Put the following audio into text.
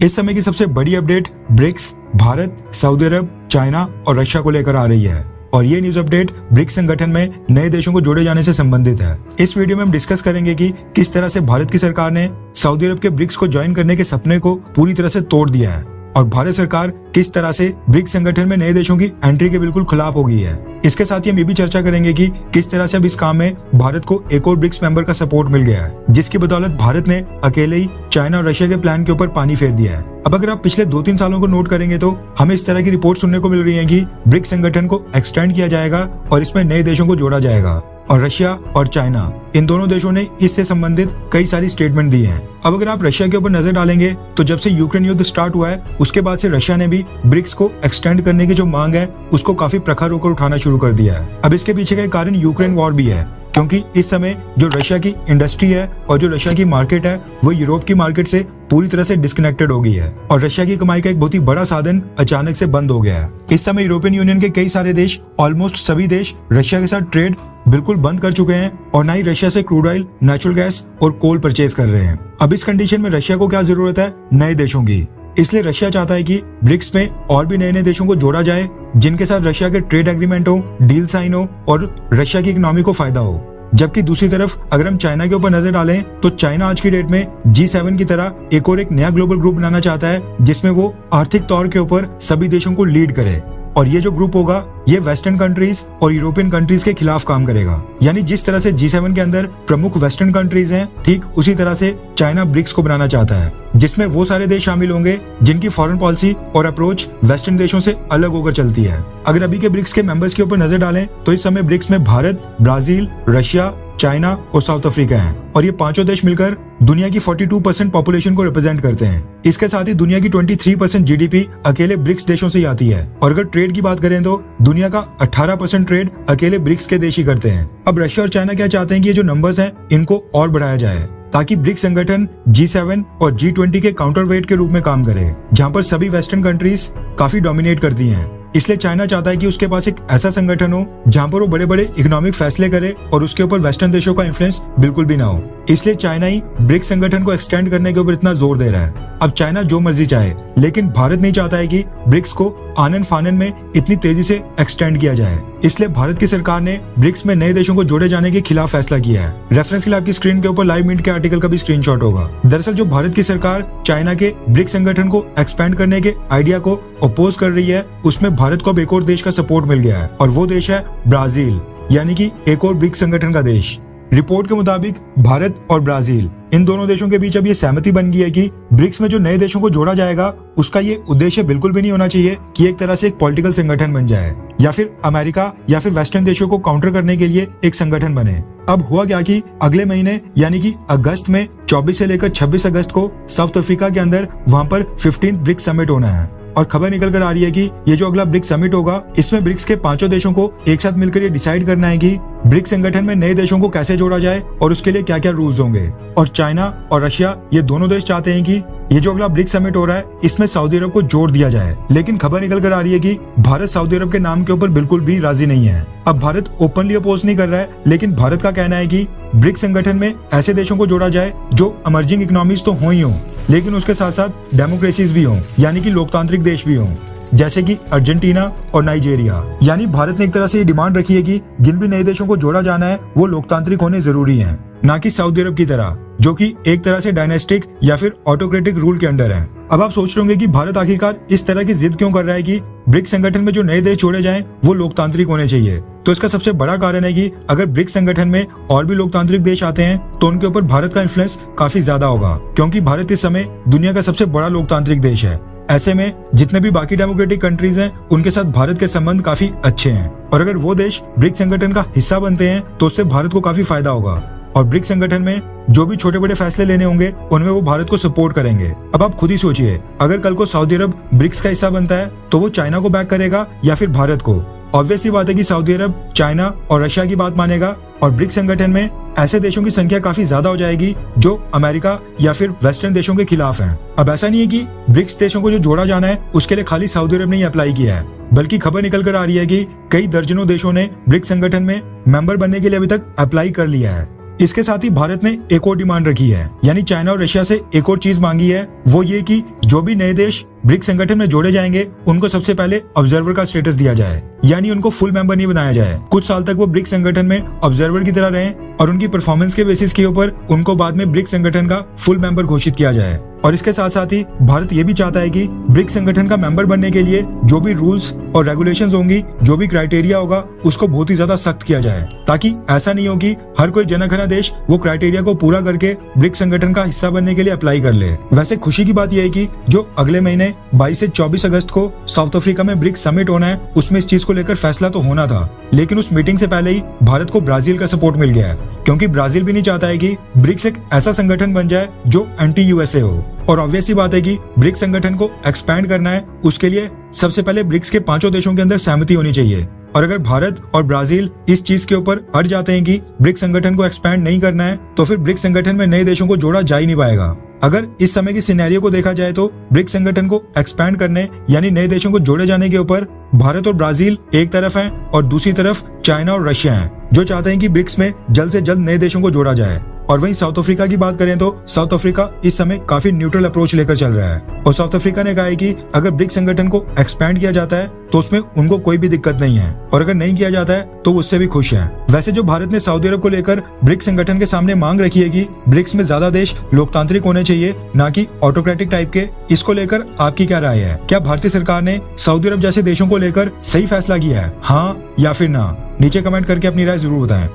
इस समय की सबसे बड़ी अपडेट ब्रिक्स भारत, सऊदी अरब, चाइना और रशिया को लेकर आ रही है और ये न्यूज अपडेट ब्रिक्स संगठन में नए देशों को जोड़े जाने से संबंधित है। इस वीडियो में हम डिस्कस करेंगे कि किस तरह से भारत की सरकार ने सऊदी अरब के ब्रिक्स को ज्वाइन करने के सपने को पूरी तरह से तोड़ दिया है और भारत सरकार किस तरह से ब्रिक्स संगठन में नए देशों की एंट्री के बिल्कुल खिलाफ हो गई है। इसके साथ ही हम ये भी चर्चा करेंगे कि किस तरह से अब इस काम में भारत को एक और ब्रिक्स मेंबर का सपोर्ट मिल गया है, जिसकी बदौलत भारत ने अकेले ही चाइना और रशिया के प्लान के ऊपर पानी फेर दिया है। अब अगर आप पिछले 2-3 सालों को नोट करेंगे तो हमें इस तरह की रिपोर्ट सुनने को मिल रही है कि ब्रिक्स संगठन को एक्सटेंड किया जाएगा और इसमें नए देशों को जोड़ा जाएगा और रशिया और चाइना इन दोनों देशों ने इससे संबंधित कई सारी स्टेटमेंट दी हैं। अब अगर आप रशिया के ऊपर नजर डालेंगे तो जब से यूक्रेन युद्ध स्टार्ट हुआ है उसके बाद से रशिया ने भी ब्रिक्स को एक्सटेंड करने की जो मांग है उसको काफी प्रखर होकर उठाना शुरू कर दिया है। अब इसके पीछे का कारण यूक्रेन वॉर भी है, क्योंकि इस समय जो रशिया की इंडस्ट्री है और जो रशिया की मार्केट है वो यूरोप की मार्केट से पूरी तरह से डिस्कनेक्टेड हो गई है और रशिया की कमाई का एक बहुत ही बड़ा साधन अचानक से बंद हो गया है। इस समय यूरोपियन यूनियन के कई सारे देश, ऑलमोस्ट सभी देश रशिया के साथ ट्रेड बिल्कुल बंद कर चुके हैं और ना ही रशिया से क्रूड ऑयल, नेचुरल गैस और कोल परचेज कर रहे हैं। अब इस कंडीशन में रशिया को क्या जरूरत है? नए देशों की। इसलिए रशिया चाहता है कि ब्रिक्स में और भी नए नए देशों को जोड़ा जाए जिनके साथ रशिया के ट्रेड एग्रीमेंट हो, डील साइन हो और रशिया की इकोनॉमी को फायदा हो। जबकि दूसरी तरफ अगर हम चाइना के ऊपर नजर डालें तो चाइना आज की डेट में G7 की तरह एक नया ग्लोबल ग्रुप बनाना चाहता है जिसमें वो आर्थिक तौर के ऊपर सभी देशों को लीड करे और ये जो ग्रुप होगा ये वेस्टर्न कंट्रीज और यूरोपियन कंट्रीज के खिलाफ काम करेगा। यानी जिस तरह से G7 के अंदर प्रमुख वेस्टर्न कंट्रीज हैं, ठीक उसी तरह से चाइना ब्रिक्स को बनाना चाहता है जिसमें वो सारे देश शामिल होंगे जिनकी फॉरेन पॉलिसी और अप्रोच वेस्टर्न देशों से अलग होकर चलती है। अगर अभी के ब्रिक्स के मेंबर्स के ऊपर नजर डालें तो इस समय ब्रिक्स में भारत, ब्राजील, रशिया, चाइना और साउथ अफ्रीका हैं और ये पांचों देश मिलकर दुनिया की 42% पॉपुलेशन को रिप्रेजेंट करते हैं। इसके साथ ही दुनिया की 23% जीडीपी अकेले ब्रिक्स देशों से ही आती है और अगर ट्रेड की बात करें तो दुनिया का 18% ट्रेड अकेले ब्रिक्स के देश ही करते हैं। अब रशिया और चाइना क्या चाहते हैं कि ये जो नंबर्स हैं इनको और बढ़ाया जाए ताकि ब्रिक्स संगठन G7 और G20 के काउंटर वेट के रूप में काम करे, जहां पर सभी वेस्टर्न कंट्रीज काफी डोमिनेट करती हैं। इसलिए चाइना चाहता है कि उसके पास एक ऐसा संगठन हो जहां पर वो बड़े बड़े इकोनॉमिक फैसले करे और उसके ऊपर वेस्टर्न देशों का इन्फ्लुएंस बिल्कुल भी ना हो। इसलिए चाइना ही ब्रिक्स संगठन को एक्सटेंड करने के ऊपर इतना जोर दे रहा है। अब चाइना जो मर्जी चाहे, लेकिन भारत नहीं चाहता है कि ब्रिक्स को आनन फानन में इतनी तेजी से एक्सटेंड किया जाए। इसलिए भारत की सरकार ने ब्रिक्स में नए देशों को जोड़े जाने के खिलाफ फैसला किया है। रेफरेंस के लिए आपकी स्क्रीन के ऊपर लाइव मिनट के आर्टिकल का भी स्क्रीनशॉट होगा। दरअसल जो भारत की सरकार चाइना के ब्रिक्स संगठन को एक्सपेंड करने के आइडिया को अपोज कर रही है उसमें भारत को अब एक और देश का सपोर्ट मिल गया है और वो देश है ब्राजील, यानी कि एक और ब्रिक्स संगठन का देश। रिपोर्ट के मुताबिक भारत और ब्राजील इन दोनों देशों के बीच अब ये सहमति बन गई है कि ब्रिक्स में जो नए देशों को जोड़ा जाएगा उसका ये उद्देश्य बिल्कुल भी नहीं होना चाहिए कि एक तरह से एक पॉलिटिकल संगठन बन जाए या फिर अमेरिका या फिर वेस्टर्न देशों को काउंटर करने के लिए एक संगठन बने। अब हुआ क्या कि अगले महीने यानी कि अगस्त में 24 से लेकर 26 अगस्त को साउथ अफ्रीका के अंदर वहां पर 15th ब्रिक्स समिट होना है और खबर निकल कर आ रही है कि ये जो अगला ब्रिक्स समिट होगा इसमें ब्रिक्स के पांचों देशों को एक साथ मिलकर ये डिसाइड करना है कि ब्रिक्स संगठन में नए देशों को कैसे जोड़ा जाए और उसके लिए क्या क्या रूल्स होंगे। और चाइना और रशिया ये दोनों देश चाहते हैं कि ये जो अगला ब्रिक्स समिट हो रहा है इसमें सऊदी अरब को जोड़ दिया जाए, लेकिन खबर निकल कर आ रही है कि भारत सऊदी अरब के नाम के ऊपर बिल्कुल भी राजी नहीं है। अब भारत ओपनली अपोज नहीं कर रहा है, लेकिन भारत का कहना है कि ब्रिक्स संगठन में ऐसे देशों को जोड़ा जाए जो इमर्जिंग इकोनॉमीज तो हो ही हो, लेकिन उसके साथ साथ डेमोक्रेसीज भी हों, यानी कि लोकतांत्रिक देश भी हों, जैसे कि अर्जेंटीना और नाइजीरिया। यानी भारत ने एक तरह से ये डिमांड रखी है कि जिन भी नए देशों को जोड़ा जाना है वो लोकतांत्रिक होने जरूरी हैं, ना कि सऊदी अरब की तरह जो कि एक तरह से डायनेस्टिक या फिर ऑटोक्रेटिक रूल के अंडर है। अब आप सोच रहे होंगे कि भारत आखिरकार इस तरह की जिद क्यों कर रहा है कि ब्रिक्स संगठन में जो नए देश जोड़े जाएं वो लोकतांत्रिक होने चाहिए। तो इसका सबसे बड़ा कारण है कि अगर ब्रिक्स संगठन में और भी लोकतांत्रिक देश आते हैं तो उनके ऊपर भारत का इन्फ्लुएंस काफी ज्यादा होगा, क्योंकि भारत इस समय दुनिया का सबसे बड़ा लोकतांत्रिक देश है। ऐसे में जितने भी बाकी डेमोक्रेटिक कंट्रीज हैं उनके साथ भारत के संबंध काफी अच्छे हैं और अगर वो देश ब्रिक्स संगठन का हिस्सा बनते हैं तो उससे भारत को काफी फायदा होगा और ब्रिक्स संगठन में जो भी छोटे बड़े फैसले लेने होंगे उनमें वो भारत को सपोर्ट करेंगे। अब आप खुद ही सोचिए, अगर कल को सऊदी अरब ब्रिक्स का हिस्सा बनता है तो वो चाइना को बैक करेगा या फिर भारत को? ऑब्वियसली बात है कि सऊदी अरब, चाइना और रशिया की बात मानेगा और ब्रिक्स संगठन में ऐसे देशों की संख्या काफी ज्यादा हो जाएगी जो अमेरिका या फिर वेस्टर्न देशों के खिलाफ हैं। अब ऐसा नहीं है कि ब्रिक्स देशों को जो जोड़ा जाना है उसके लिए खाली सऊदी अरब ने ही अप्लाई किया है, बल्कि खबर निकल कर आ रही है कि कई दर्जनों देशों ने ब्रिक्स संगठन में मेंबर बनने के लिए अभी तक अप्लाई कर लिया है। इसके साथ ही भारत ने एक और डिमांड रखी है, यानी चाइना और रशिया से एक और चीज मांगी है, वो ये कि जो भी नए देश ब्रिक्स संगठन में जोड़े जाएंगे उनको सबसे पहले ऑब्जर्वर का स्टेटस दिया जाए, यानी उनको फुल मेंबर नहीं बनाया जाए। कुछ साल तक वो ब्रिक्स संगठन में ऑब्जर्वर की तरह रहें और उनकी परफॉर्मेंस के बेसिस के ऊपर उनको बाद में ब्रिक्स संगठन का फुल मेंबर घोषित किया जाए। और इसके साथ साथ ही भारत ये भी चाहता है कि ब्रिक्स संगठन का मेंबर बनने के लिए जो भी रूल्स और रेगुलेशंस होंगी, जो भी क्राइटेरिया होगा, उसको बहुत ही ज्यादा सख्त किया जाए, ताकि ऐसा नहीं हो कि हर कोई जनगणना देश वो क्राइटेरिया को पूरा करके ब्रिक्स संगठन का हिस्सा बनने के लिए अप्लाई कर ले। वैसे खुशी की बात यह है कि जो अगले महीने 22 से 24 अगस्त को साउथ अफ्रीका में ब्रिक्स समिट होना है, उसमें इस चीज को लेकर फैसला तो होना था, लेकिन उस मीटिंग से पहले ही भारत को ब्राजील का सपोर्ट मिल गया है, क्योंकि ब्राजील भी नहीं चाहता है कि ब्रिक्स एक ऐसा संगठन बन जाए जो एंटी यूएसए हो। और ऑब्वियस सी बात है कि ब्रिक्स संगठन को एक्सपैंड करना है, उसके लिए सबसे पहले ब्रिक्स के 5 देशों के अंदर सहमति होनी चाहिए। और अगर भारत और ब्राजील इस चीज के ऊपर अड़ जाते हैं कि ब्रिक्स संगठन को एक्सपैंड नहीं करना है, तो फिर ब्रिक्स संगठन में नए देशों को जोड़ा जा ही नहीं पाएगा। अगर इस समय की सिनेरियो को देखा जाए तो ब्रिक्स संगठन को एक्सपैंड करने यानी नए देशों को जोड़े जाने के ऊपर भारत और ब्राजील एक तरफ हैं और दूसरी तरफ चाइना और रशिया हैं, जो चाहते हैं कि ब्रिक्स में जल्द से जल्द नए देशों को जोड़ा जाए। और वहीं साउथ अफ्रीका की बात करें तो साउथ अफ्रीका इस समय काफी न्यूट्रल अप्रोच लेकर चल रहा है और साउथ अफ्रीका ने कहा है कि अगर ब्रिक्स संगठन को एक्सपैंड किया जाता है तो उसमें उनको कोई भी दिक्कत नहीं है, और अगर नहीं किया जाता है तो उससे भी खुश है। वैसे जो भारत ने सऊदी अरब को लेकर ब्रिक्स संगठन के सामने मांग रखी है कि ब्रिक्स में ज्यादा देश लोकतांत्रिक होने चाहिए, ना कि ऑटोक्रेटिक टाइप के, इसको लेकर आपकी क्या राय है? क्या भारतीय सरकार ने सऊदी अरब जैसे देशों को लेकर सही फैसला किया है, हाँ या फिर ना? नीचे कमेंट करके अपनी राय जरूर बताएं।